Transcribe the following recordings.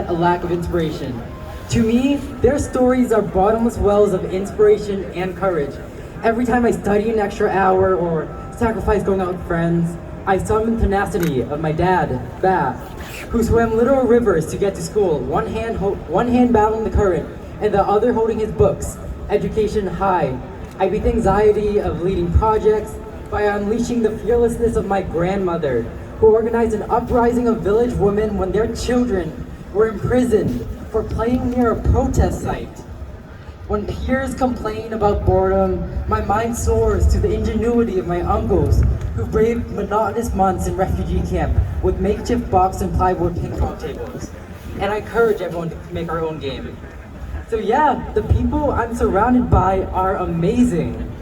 a lack of inspiration. To me, their stories are bottomless wells of inspiration and courage. Every time I study an extra hour or sacrifice going out with friends, I summon tenacity of my dad, Ba, who swam literal rivers to get to school, one hand battling the current and the other holding his books, education high. I beat the anxiety of leading projects by unleashing the fearlessness of my grandmother, who organized an uprising of village women when their children were imprisoned for playing near a protest site. When peers complain about boredom, my mind soars to the ingenuity of my uncles who braved monotonous months in refugee camp with makeshift box and plywood ping pong tables. And I encourage everyone to make our own game. So yeah, the people I'm surrounded by are amazing.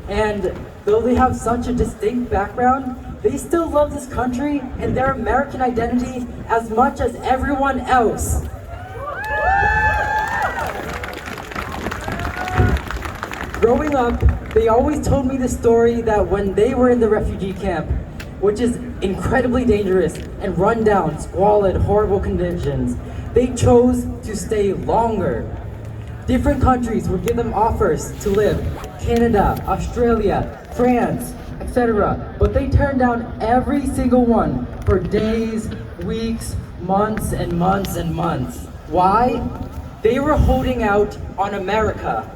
And though they have such a distinct background, they still love this country and their American identity as much as everyone else. Growing up, they always told me the story that when they were in the refugee camp, which is incredibly dangerous and run down, squalid, horrible conditions, they chose to stay longer. Different countries would give them offers to live, Canada, Australia, France, etc. But they turned down every single one for days, weeks, months, and months and months. Why? They were holding out on America,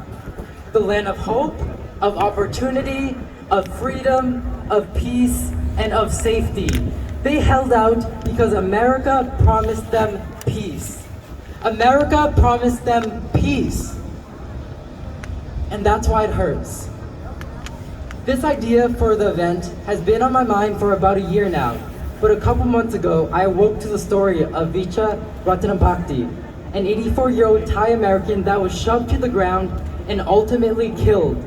the land of hope, of opportunity, of freedom, of peace, and of safety. They held out because America promised them peace. America promised them peace. And that's why it hurts. This idea for the event has been on my mind for about a year now, but a couple months ago, I awoke to the story of Vicha Ratanapakdee, an 84-year-old Thai American that was shoved to the ground and ultimately killed.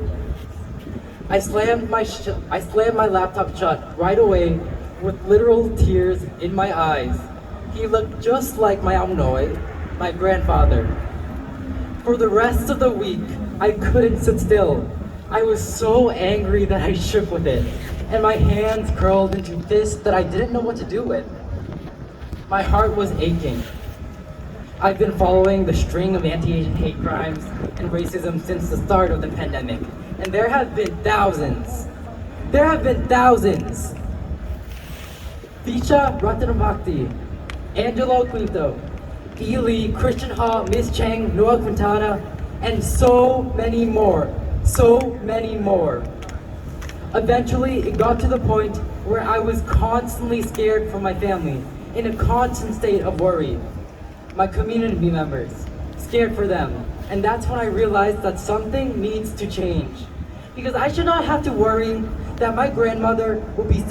I slammed my laptop shut right away with literal tears in my eyes. He looked just like my Amnoy, my grandfather. For the rest of the week, I couldn't sit still. I was so angry that I shook with it, and my hands curled into fists that I didn't know what to do with. My heart was aching. I've been following the string of anti-Asian hate crimes and racism since the start of the pandemic, and there have been thousands. There have been thousands. Vicha Ratanapakdee, Angelo Quinto, Ely, Christian Hall, Miss Chang, Noah Quintana, and so many more. So many more. Eventually, it got to the point where I was constantly scared for my family, in a constant state of worry. My community members, scared for them. And that's when I realized that something needs to change. Because I should not have to worry that my grandmother will be